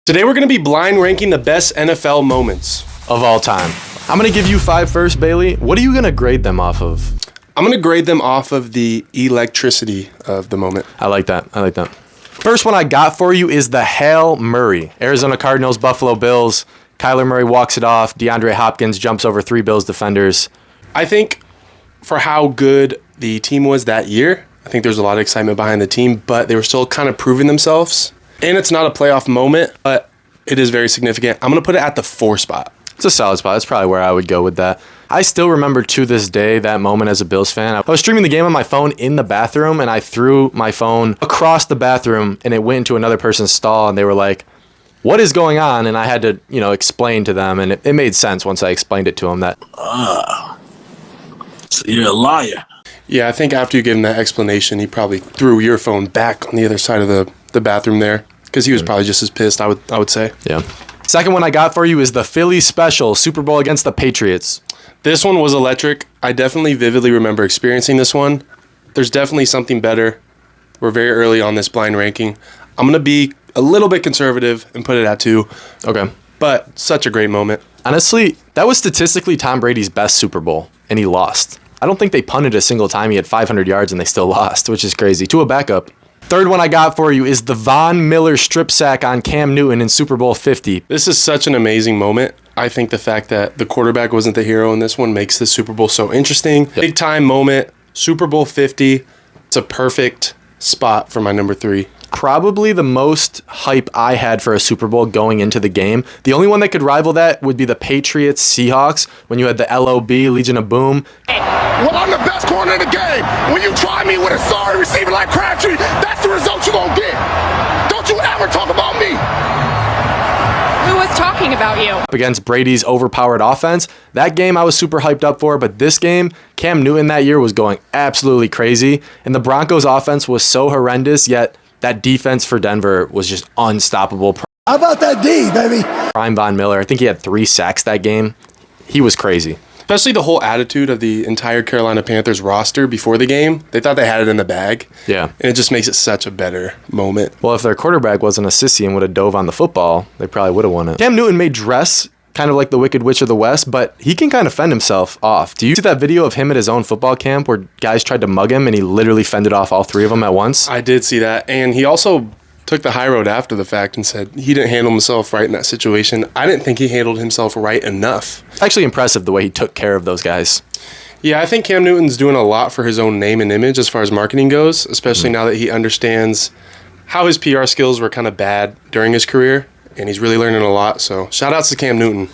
Today we're going to be blind ranking the best NFL moments of all time. I'm going to give you 5 first, Bailey. What are you going to grade them off of? I'm going to grade them off of the electricity of the moment. I like that. First one I got for you is the Hail Murray. Arizona Cardinals, Buffalo Bills. Kyler Murray walks it off. DeAndre Hopkins jumps over 3 Bills defenders. I think for how good the team was that year, I think there's a lot of excitement behind the team, but they were still kind of proving themselves. And it's not a playoff moment, but it is very significant. I'm going to put it at the 4 spot. It's a solid spot. That's probably where I would go with that. I still remember to this day that moment as a Bills fan. I was streaming the game on my phone in the bathroom, and I threw my phone across the bathroom, and it went into another person's stall, and they were like, what is going on? And I had to, explain to them, and it made sense once I explained it to them that... So you're a liar. Yeah, I think after you gave him that explanation, he probably threw your phone back on the other side of the bathroom there, because he was probably just as pissed, I would say. Yeah. Second one I got for you is the Philly Special, Super Bowl against the Patriots. This one was electric. I definitely vividly remember experiencing this one. There's definitely something better. We're very early on this blind ranking. I'm going to be a little bit conservative and put it at 2. Okay. But such a great moment. Honestly, that was statistically Tom Brady's best Super Bowl, and he lost. I don't think they punted a single time. He had 500 yards, and they still lost, which is crazy. To a backup. Third one I got for you is the Von Miller strip sack on Cam Newton in Super Bowl 50. This is such an amazing moment. I think the fact that the quarterback wasn't the hero in this one makes the Super Bowl so interesting. Yep. Big time moment, Super Bowl 50. It's a perfect spot for my number 3. Probably the most hype I had for a Super Bowl going into the game. The only one that could rival that would be the Patriots Seahawks when you had the LOB, Legion of Boom. Well, I'm the best corner in the game. When you try me with a sorry receiver like Crabtree, that's the result you're going to get. Don't you ever talk about me. Who was talking about you? Against Brady's overpowered offense. That game I was super hyped up for, but this game, Cam Newton that year was going absolutely crazy, and the Broncos offense was so horrendous, yet that defense for Denver was just unstoppable. How about that D, baby? Prime Von Miller, I think he had 3 sacks that game. He was crazy. Especially the whole attitude of the entire Carolina Panthers roster before the game. They thought they had it in the bag. Yeah. And it just makes it such a better moment. Well, if their quarterback wasn't a sissy and would have dove on the football, they probably would have won it. Cam Newton may dress kind of like the Wicked Witch of the West, but he can kind of fend himself off. Do you see that video of him at his own football camp where guys tried to mug him and he literally fended off all 3 of them at once? I did see that. And he also took the high road after the fact and said he didn't handle himself right in that situation. I didn't think he handled himself right enough. Actually impressive the way he took care of those guys. Yeah, I think Cam Newton's doing a lot for his own name and image as far as marketing goes, especially now that he understands how his PR skills were kind of bad during his career, and he's really learning a lot. So shout outs to Cam Newton.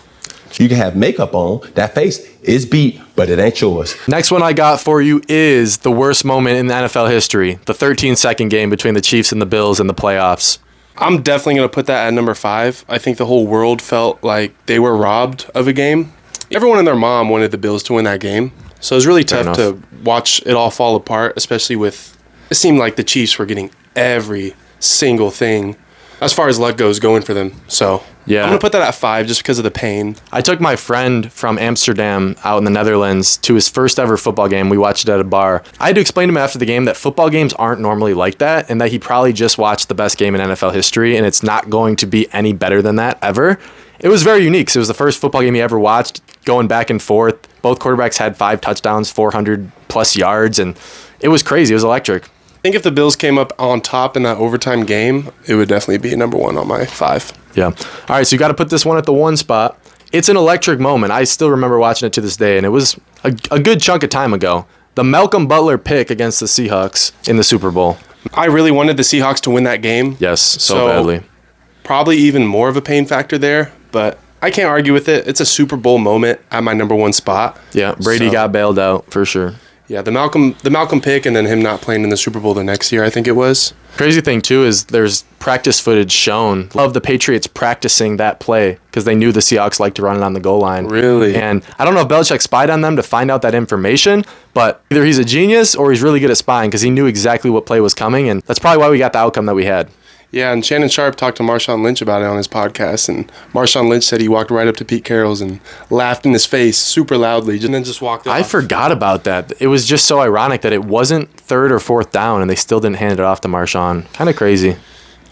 You can have makeup on, that face is beat, but it ain't yours. Next one I got for you is the worst moment in NFL history, the 13-second game between the Chiefs and the Bills in the playoffs. I'm definitely going to put that at number 5. I think the whole world felt like they were robbed of a game. Everyone and their mom wanted the Bills to win that game, so it was really tough to watch it all fall apart, especially with, it seemed like the Chiefs were getting every single thing as far as luck goes going for them. So yeah, I'm going to put that at 5 just because of the pain. I took my friend from Amsterdam out in the Netherlands to his first ever football game. We watched it at a bar. I had to explain to him after the game that football games aren't normally like that and that he probably just watched the best game in NFL history and it's not going to be any better than that ever. It was very unique. So it was the first football game he ever watched, going back and forth. Both quarterbacks had 5 touchdowns, 400 plus yards, and it was crazy. It was electric. I think if the Bills came up on top in that overtime game, it would definitely be number 1 on my 5. Yeah. All right, so you got to put this one at the 1 spot. It's an electric moment. I still remember watching it to this day, and it was a good chunk of time ago. The Malcolm Butler pick against the Seahawks in the Super Bowl. I really wanted the Seahawks to win that game. Yes, so badly. Probably even more of a pain factor there, but I can't argue with it. It's a Super Bowl moment at my number 1 spot. Yeah, Brady got bailed out for sure. Yeah, the Malcolm pick and then him not playing in the Super Bowl the next year, I think it was. Crazy thing, too, is there's practice footage shown of the Patriots practicing that play because they knew the Seahawks liked to run it on the goal line. Really? And I don't know if Belichick spied on them to find out that information, but either he's a genius or he's really good at spying because he knew exactly what play was coming, and that's probably why we got the outcome that we had. Yeah, and Shannon Sharp talked to Marshawn Lynch about it on his podcast, and Marshawn Lynch said he walked right up to Pete Carroll's and laughed in his face super loudly, and then just walked off. I forgot about that. It was just so ironic that it wasn't 3rd or 4th down, and they still didn't hand it off to Marshawn. Kind of crazy.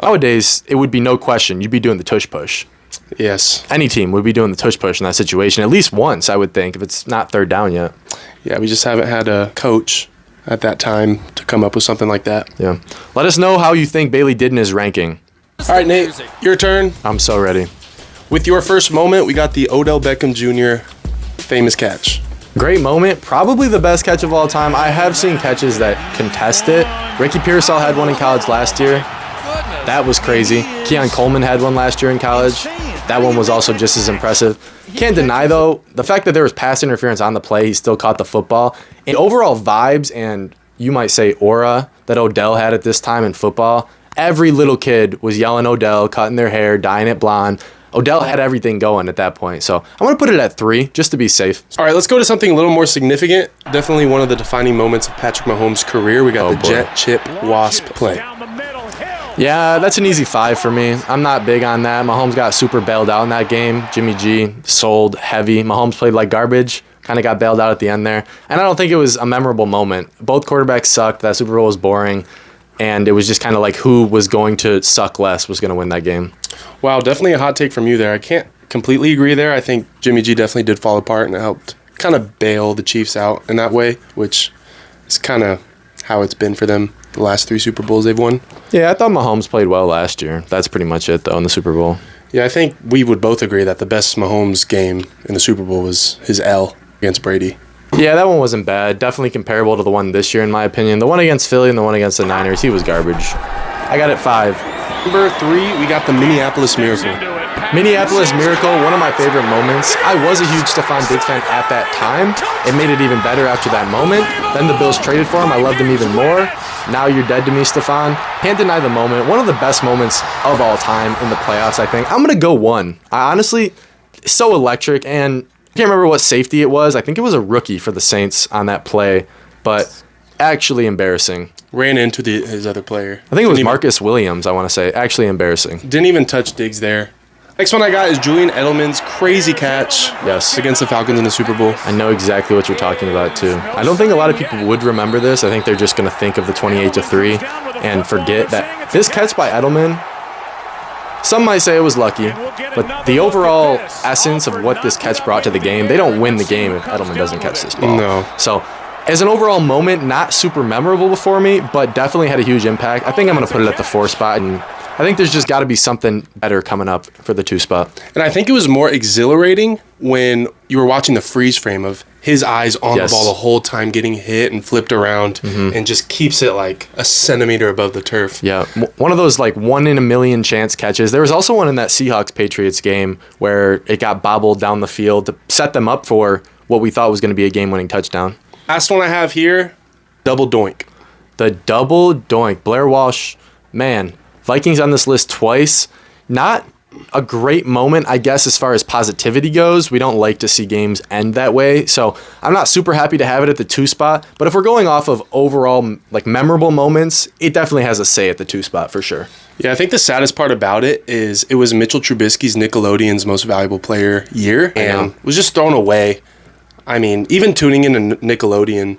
Nowadays, it would be no question. You'd be doing the tush push. Yes. Any team would be doing the tush push in that situation, at least once, I would think, if it's not third down yet. Yeah, we just haven't had a coach at that time to come up with something like that. Yeah. Let us know how you think Bailey did in his ranking. All right, Nate, your turn. I'm so ready. With your first moment, we got the Odell Beckham Jr. famous catch. Great moment. Probably the best catch of all time. I have seen catches that contest it. Ricky Pearsall had one in college last year. That was crazy. Keon Coleman had one last year in college. That one was also just as impressive. Can't deny, though, the fact that there was pass interference on the play, he still caught the football. And overall vibes and, you might say, aura that Odell had at this time in football, every little kid was yelling Odell, cutting their hair, dyeing it blonde. Odell had everything going at that point. So I'm going to put it at 3, just to be safe. All right, let's go to something a little more significant. Definitely one of the defining moments of Patrick Mahomes' career. We got the jet, chip, wasp play. Yeah, that's an easy 5 for me. I'm not big on that. Mahomes got super bailed out in that game. Jimmy G sold heavy. Mahomes played like garbage. Kind of got bailed out at the end there. And I don't think it was a memorable moment. Both quarterbacks sucked. That Super Bowl was boring. And it was just kind of like who was going to suck less was going to win that game. Wow, definitely a hot take from you there. I can't completely agree there. I think Jimmy G definitely did fall apart, and it helped kind of bail the Chiefs out in that way, which is kind of how it's been for them the last 3 Super Bowls they've won. Yeah, I thought Mahomes played well last year. That's pretty much it, though, in the Super Bowl. Yeah, I think we would both agree that the best Mahomes game in the Super Bowl was his L against Brady. Yeah, that one wasn't bad. Definitely comparable to the one this year, in my opinion. The one against Philly and the one against the Niners, he was garbage. I got it 5. Number 3, we got the Minneapolis Miracle. Minneapolis Miracle, one of my favorite moments. I was a huge Stephon Diggs fan at that time. It made it even better after that moment. Then the Bills traded for him. I loved him even more. Now you're dead to me, Stephon. Can't deny the moment. One of the best moments of all time in the playoffs, I think. I'm going to go 1. I honestly, so electric, and I can't remember what safety it was. I think it was a rookie for the Saints on that play, but actually embarrassing. Ran into his other player. I think it was Marcus Williams, I want to say. Actually embarrassing. Didn't even touch Diggs there. Next one I got is Julian Edelman's crazy catch against the Falcons in the Super Bowl. I know exactly what you're talking about, too. I don't think a lot of people would remember this. I think they're just going to think of the 28-3 and forget that this catch by Edelman, some might say it was lucky, but the overall essence of what this catch brought to the game, they don't win the game if Edelman doesn't catch this ball. No. So, as an overall moment, not super memorable for me, but definitely had a huge impact. I think I'm going to put it at the 4 spot, and I think there's just got to be something better coming up for the 2 spot. And I think it was more exhilarating when you were watching the freeze frame of his eyes on the ball the whole time, getting hit and flipped around, and just keeps it like a centimeter above the turf. Yeah, one of those like 1 in a million chance catches. There was also one in that Seahawks-Patriots game where it got bobbled down the field to set them up for what we thought was going to be a game-winning touchdown. Last one I have here, double doink. The double doink. Blair Walsh, man, Vikings on this list twice. Not a great moment, I guess, as far as positivity goes. We don't like to see games end that way, so I'm not super happy to have it at the 2 spot. But if we're going off of overall like memorable moments, it definitely has a say at the 2 spot for sure. Yeah, I think the saddest part about it is it was Mitchell Trubisky's Nickelodeon's Most Valuable Player year, and was just thrown away. I mean, even tuning into Nickelodeon,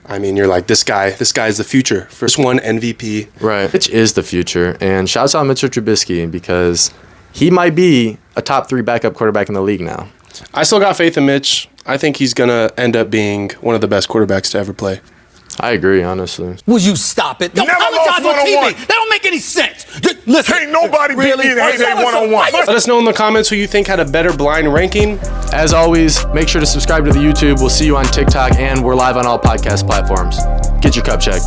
I mean, you're like, this guy is the future. First one MVP. Right. Mitch is the future. And shouts out Mitchell Trubisky because he might be a top 3 backup quarterback in the league now. I still got faith in Mitch. I think he's going to end up being one of the best quarterbacks to ever play. I agree, honestly. Will you stop it? Don't apologize on TV. That don't make any sense. Listen, Ain't nobody really in Heyday 101. Let us know in the comments who you think had a better blind ranking. As always, make sure to subscribe to the YouTube. We'll see you on TikTok, and we're live on all podcast platforms. Get your cup checked.